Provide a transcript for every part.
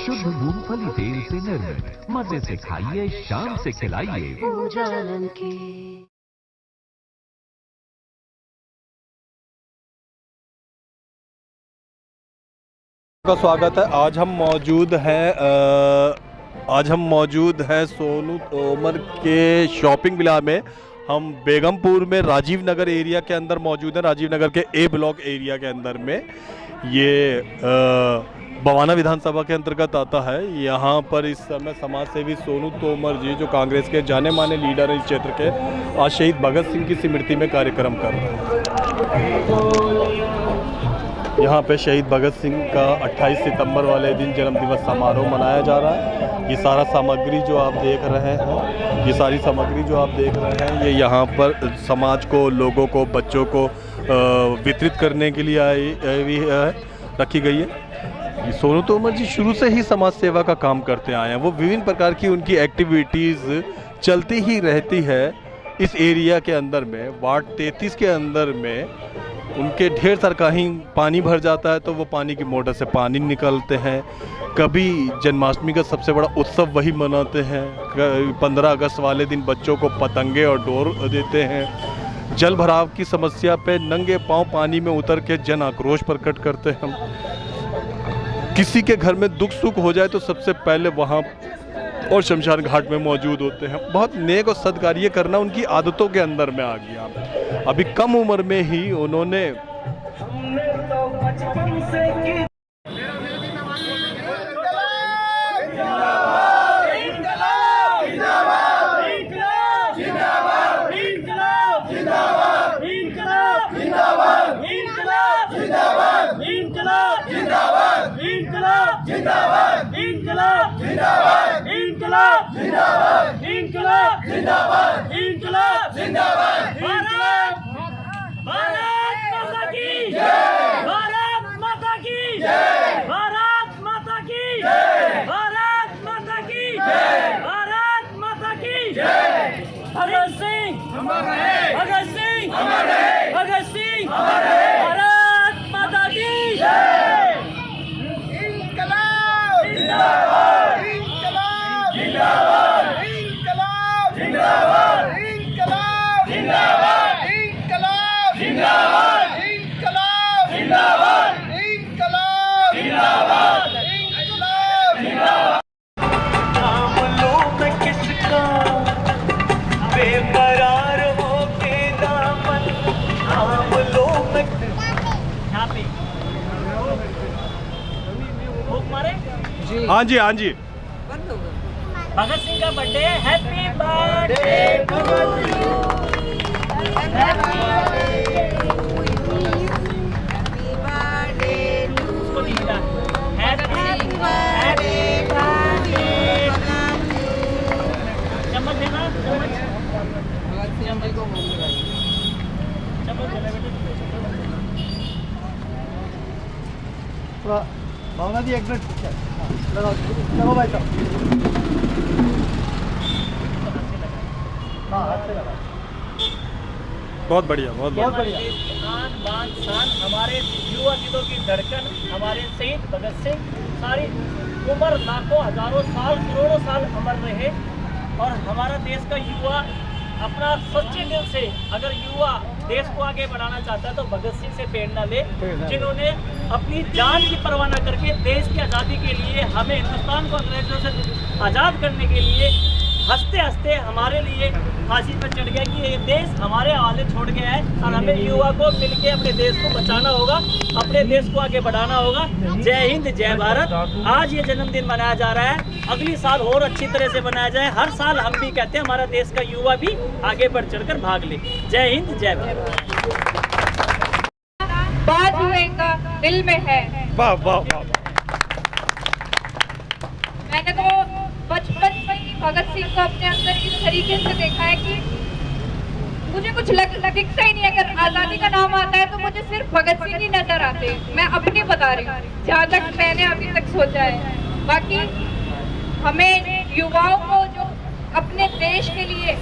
शुद्ध मूंगफली तेल से निर्मित, मजे से खाइए, शान से खिलाइए। का स्वागत है। आज हम मौजूद हैं सोनू तोमर के शॉपिंग विला में। हम बेगमपुर में राजीव नगर एरिया के अंदर मौजूद हैं, राजीव नगर के ए ब्लॉक एरिया के अंदर में। ये बवाना विधानसभा के अंतर्गत आता है। यहाँ पर इस समय समाज सेवी सोनू तोमर जी, जो कांग्रेस के जाने माने लीडर हैं इस क्षेत्र के, आज शहीद भगत सिंह की स्मृति में कार्यक्रम कर रहे हैं। यहाँ पे शहीद भगत सिंह का 28 सितंबर वाले दिन जन्मदिवस समारोह मनाया जा रहा है। ये सारा सामग्री जो आप देख रहे हैं, ये सारी सामग्री जो आप देख रहे हैं, ये यहाँ पर समाज को, लोगों को, बच्चों को वितरित करने के लिए रखी गई है। सोनू तोमर जी शुरू से ही समाज सेवा का काम करते आए हैं। वो विभिन्न प्रकार की उनकी एक्टिविटीज़ चलती ही रहती है इस एरिया के अंदर में। वार्ड 33 के अंदर में उनके ढेर सारा कहीं पानी भर जाता है तो वो पानी की मोटर से पानी निकलते हैं। कभी जन्माष्टमी का सबसे बड़ा उत्सव वही मनाते हैं। 15 अगस्त वाले दिन बच्चों को पतंगे और डोर देते हैं। जल भराव की समस्या पे नंगे पांव पानी में उतर के जन आक्रोश प्रकट करते हैं। किसी के घर में दुख सुख हो जाए तो सबसे पहले वहाँ और शमशान घाट में मौजूद होते हैं। बहुत नेक और सद्कार्य करना उनकी आदतों के अंदर में आ गया। अभी कम उम्र में ही उन्होंने हाँ जी भगत सिंह का बर्थडे। हैप्पी बर्थडे उसको नहीं मिला। चम्मच देना, भावना जी एक मिनट लगाओ भाई साहब। बहुत बढ़िया, बहुत बढ़िया। आन बान शान, हमारे युवा दिलों की धड़कन, हमारे शहीद भगत सिंह सारी उम्र लाखों हजारों साल करोड़ों साल अमर रहे। और हमारा देश का युवा अपना सच्चे दिल से अगर युवा देश को आगे बढ़ाना चाहता है तो भगत सिंह से प्रेरणा ले, जिन्होंने अपनी जान की परवाह न करके देश की आज़ादी के लिए, हमें हिंदुस्तान को अंग्रेजों से आज़ाद करने के लिए हंसते हंसते हमारे लिए फांसी पर चढ़ गया कि ये देश हमारे हवाले छोड़ गया है और हमें युवा को मिलके अपने देश को बचाना होगा, अपने देश को आगे बढ़ाना होगा। जय हिंद, जय भारत। आज ये जन्मदिन मनाया जा रहा है, अगली साल और अच्छी तरह से मनाया जाए। हर साल हम भी कहते हैं हमारा देश का युवा भी आगे बढ़ चढ़कर भाग ले। जय हिंद, जय भारत। बात हुए का दिल में है। वाह वाह वाह। मैंने तो बचपन से ही भगत सिंह को अपने अंदर इस तरीके से देखा है कि मुझे कुछ दिखता ही नहीं। अगर आजादी का नाम आता है तो मुझे सिर्फ भगत सिंह ही नजर आते हैं। मैं अपनी बता रही हूँ, जहाँ तक मैंने अभी तक सोचा है। बाकी हमें युवाओं को जो अपने देश के लिए,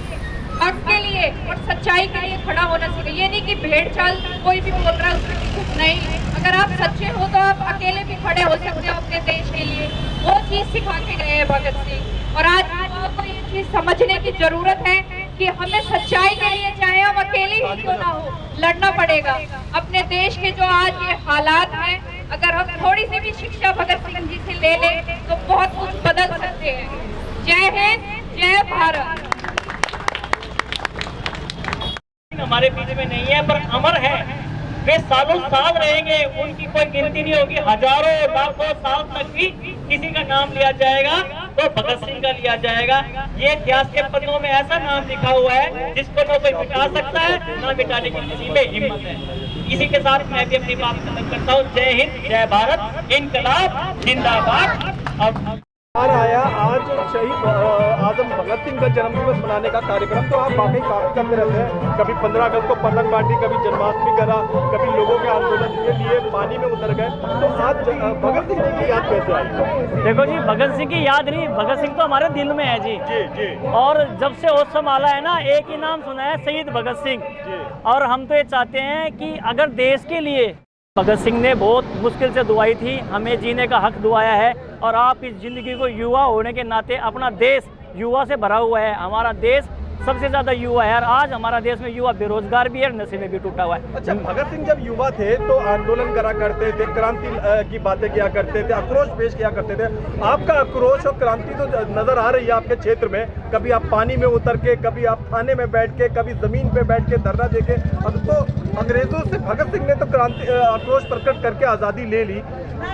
हक के लिए और सच्चाई के लिए खड़ा होना चाहिए। ये नहीं कि भेड़ चाल कोई भी बोल रहा है उसमें कुछ नहीं। अगर आप सच्चे हो तो आप अकेले भी खड़े हो सकते हो अपने देश के लिए। वो चीज सिखा के गए हैं भगत सिंह। और आज युवाओं को ये चीज समझने की जरूरत है कि हमें सच्चाई के लिए, चाहे हम अकेले ही क्यों ना हो, लड़ना पड़ेगा। अपने देश के जो आज ये हालात हैं, अगर हम थोड़ी सी भी शिक्षा भगत सिंह जी से ले लें तो बहुत कुछ बदल सकते हैं। जय हिंद, जय भारत। हमारे बीच में नहीं है पर अमर है। वे सालों साल रहेंगे, उनकी कोई गिनती नहीं होगी। हजारों लाखों साल तक भी किसी का नाम लिया जाएगा तो भगत सिंह का लिया जाएगा। ये इतिहास के पन्नों में ऐसा नाम लिखा हुआ है जिसको न कोई मिटा सकता है, ना मिटाने की किसी में हिम्मत है। इसी के साथ मैं भी अपनी बात खत्म करता हूँ। जय हिंद, जय भारत, इनकलाब जिंदाबाद। आया आज शहीद आजम भगत सिंह का जन्मदिवस मनाने का कार्यक्रम, तो आप वाकई काफी करते रहते हैं। कभी 15 अगस्त को पतंग बांटी, कभी जन्माष्टमी करा, कभी लोगों के आंदोलन के लिए पानी में उतर गए। तो आज भगत सिंह जी की याद कैसे आई? देखो जी, भगत सिंह की याद नहीं, भगत सिंह तो हमारे दिल में है जी। जी जी। और जब से होश संभाला है ना, एक ही नाम सुना है, शहीद भगत सिंह। और हम तो ये चाहते हैं कि अगर देश के लिए भगत सिंह ने बहुत मुश्किल से दुआई थी, हमें जीने का हक दुआया है। और आप इस ज़िंदगी को युवा होने के नाते, अपना देश युवा से भरा हुआ है। हमारा देश सबसे ज़्यादा युवा है और आज हमारा देश में युवा बेरोजगार भी है, नशे में भी टूटा हुआ है। अच्छा, भगत सिंह जब युवा थे तो आंदोलन करा करते थे, क्रांति की बातें किया करते थे, आक्रोश पेश किया करते थे। आपका आक्रोश और क्रांति तो नजर आ रही है आपके क्षेत्र में। कभी आप पानी में उतर के, कभी आप थाने में बैठ के, कभी जमीन पे बैठ के धरना दे के। अब तो अंग्रेजों से भगत सिंह ने तो क्रांति आक्रोश प्रकट करके आज़ादी ले ली।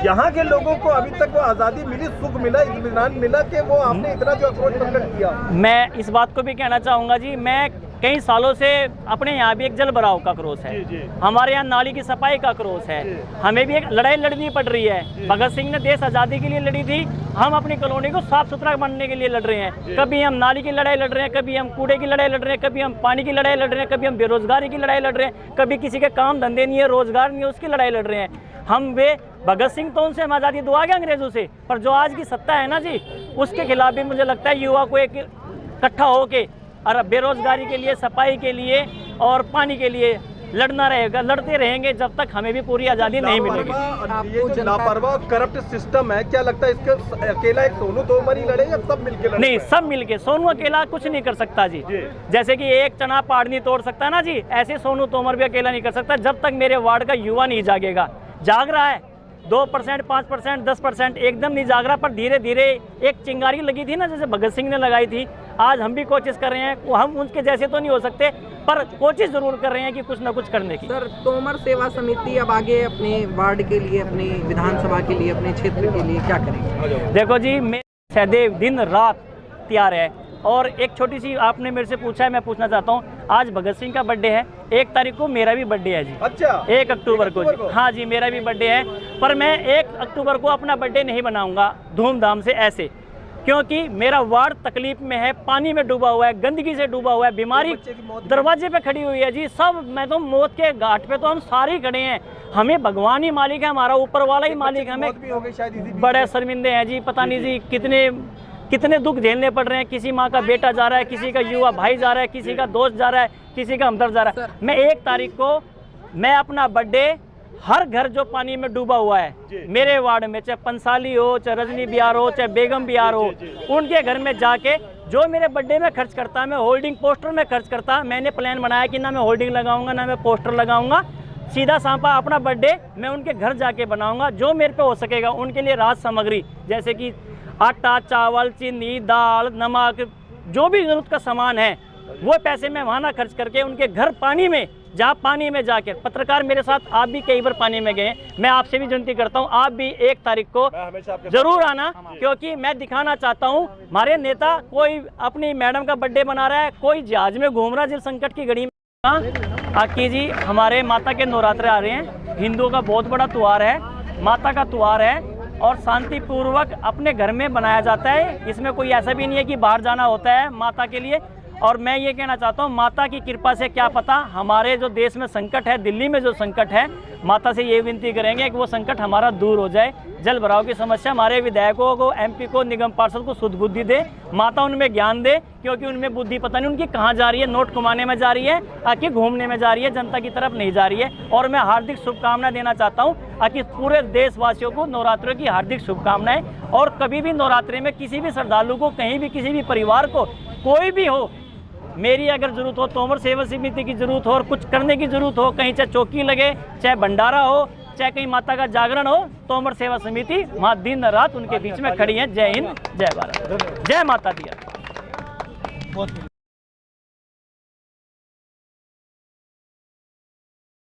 यहाँ के लोगों को अभी तक वो आज़ादी मिली, सुख मिला, इत्मीनान मिला कि वो आपने इतना जो आक्रोश प्रकट किया। मैं इस बात को भी कहना चाहूँगा जी, मैं कई सालों से अपने यहाँ भी एक जल भराव का आक्रोश है। जी, जी। हमारे यहाँ नाली की सफाई का आक्रोश है। हमें भी एक लड़ाई लड़नी पड़ रही है। भगत सिंह ने देश आज़ादी के लिए लड़ी थी, हम अपनी कॉलोनी को साफ सुथरा बनने के लिए लड़ रहे हैं। कभी हम नाली की लड़ाई लड़ रहे हैं, कभी हम कूड़े की लड़ाई लड़ रहे हैं, कभी हम पानी की लड़ाई लड़ रहे हैं, कभी हम बेरोजगारी की लड़ाई लड़ रहे हैं, कभी किसी के काम धंधे नहीं है, रोजगार नहीं है, उसकी लड़ाई लड़ रहे हैं हम। वे भगत सिंह तो उनसे हम आज़ादी दुआ गए अंग्रेजों से, पर जो आज की सत्ता है ना जी, उसके खिलाफ भी मुझे लगता है युवा को एक इकट्ठा होके और बेरोजगारी के लिए, सफाई के लिए और पानी के लिए लड़ना रहेगा। लड़ते रहेंगे जब तक हमें भी पूरी आज़ादी नहीं मिलेगी। ये जो लापरवाह करप्ट सिस्टम है, क्या लगता है इसके अकेला एक सोनू तोमर ही लड़े या सब मिलके लड़े? नहीं, सब मिलके। सोनू अकेला कुछ नहीं कर सकता जी। जैसे कि एक चना पाड़ नहीं तोड़ सकता ना जी, ऐसे सोनू तोमर भी अकेला नहीं कर सकता। जब तक मेरे वार्ड का युवा नहीं जागेगा, जाग रहा है 2%, 5%, 10%, एकदम नहीं जाग रहा, पर धीरे धीरे एक चिंगारी लगी थी ना, जैसे भगत सिंह ने लगाई थी। आज हम भी कोशिश कर रहे हैं, हम उनके जैसे तो नहीं हो सकते, पर कोशिश जरूर कर रहे हैं कि कुछ ना कुछ करने की। सर, तोमर सेवा समिति अब आगे अपने वार्ड के लिए, अपनी विधानसभा के लिए, अपने क्षेत्र के लिए क्या करेंगे? देखो जी, मैं सदैव दिन रात तैयार है। और एक छोटी सी आपने मेरे से पूछा है, मैं पूछना चाहता हूँ। आज भगत सिंह का बर्थडे है, 1 तारीख को मेरा भी बर्थडे है जी। अच्छा, 1 अक्टूबर को जी। हाँ जी, मेरा भी बर्थडे है, पर मैं 1 अक्टूबर को अपना बर्थडे नहीं बनाऊंगा धूमधाम से ऐसे, क्योंकि मेरा वार्ड तकलीफ में है, पानी में डूबा हुआ है, गंदगी से डूबा हुआ है, बीमारी दरवाजे पे खड़ी हुई है जी। सब, मैं तो मौत के घाट पे तो हम सारे ही खड़े हैं। हमें भगवान ही मालिक है, हमारा ऊपर वाला ही मालिक है। हमें बड़े शर्मिंदे हैं जी, पता नहीं जी कितने दुख झेलने पड़ रहे हैं। किसी माँ का बेटा जा रहा है, किसी का युवा भाई जा रहा है, किसी का दोस्त जा रहा है, किसी का हमदर्द जा रहा है। मैं 1 तारीख को मैं अपना बर्थडे, हर घर जो पानी में डूबा हुआ है मेरे वार्ड में, चाहे पंसाली हो, चाहे रजनी बिहार हो, चाहे बेगम बिहार हो, उनके घर में जाके जो मेरे बर्थडे में खर्च करता, मैं होल्डिंग पोस्टर में खर्च करता। मैंने प्लान बनाया कि ना मैं होल्डिंग लगाऊंगा, ना मैं पोस्टर लगाऊंगा, सीधा सांपा अपना बर्थडे मैं उनके घर जाके बनाऊंगा। जो मेरे पे हो सकेगा उनके लिए राहत सामग्री, जैसे कि आटा, चावल, चीनी, दाल, नमक, जो भी जरूरत का सामान है, वो पैसे मैं वहाँ ना खर्च करके उनके घर पानी में, जहाँ पानी में जाकर, पत्रकार मेरे साथ आप भी कई बार पानी में गए, मैं आपसे भी विनती करता हूँ आप भी 1 तारीख को जरूर आना, क्योंकि मैं दिखाना चाहता हूँ हमारे नेता, कोई अपनी मैडम का बर्थडे मना रहा है, कोई जहाज में घूम रहा है जल संकट की घड़ी में। आकी जी, हमारे माता के नवरात्रे आ रहे हैं, हिंदुओं का बहुत बड़ा त्योहार है, माता का त्योहार है और शांतिपूर्वक अपने घर में बनाया जाता है। इसमें कोई ऐसा भी नहीं है कि बाहर जाना होता है माता के लिए। और मैं ये कहना चाहता हूँ, माता की कृपा से क्या पता हमारे जो देश में संकट है, दिल्ली में जो संकट है, माता से ये विनती करेंगे कि वो संकट हमारा दूर हो जाए। जल भराव की समस्या हमारे विधायकों को, एमपी को, निगम पार्षद को शुद्ध बुद्धि दे, माता उनमें ज्ञान दे, क्योंकि उनमें बुद्धि पता नहीं उनकी कहाँ जा रही है, नोट कमाने में जा रही है, आकि घूमने में जा रही है, जनता की तरफ नहीं जा रही है। और मैं हार्दिक शुभकामनाएं देना चाहता हूँ आकि पूरे देशवासियों को नवरात्रों की हार्दिक शुभकामनाएं। और कभी भी नवरात्रि में किसी भी श्रद्धालु को, कहीं भी किसी भी परिवार को, कोई भी हो, मेरी अगर जरूरत हो, तोमर सेवा समिति की जरूरत हो और कुछ करने की जरूरत हो, कहीं चाहे चौकी लगे, चाहे भंडारा हो, चाहे कहीं माता का जागरण हो, तोमर सेवा समिति वहाँ दिन रात उनके बीच में खड़ी है। जय हिंद, जय भारत, जय माता दी।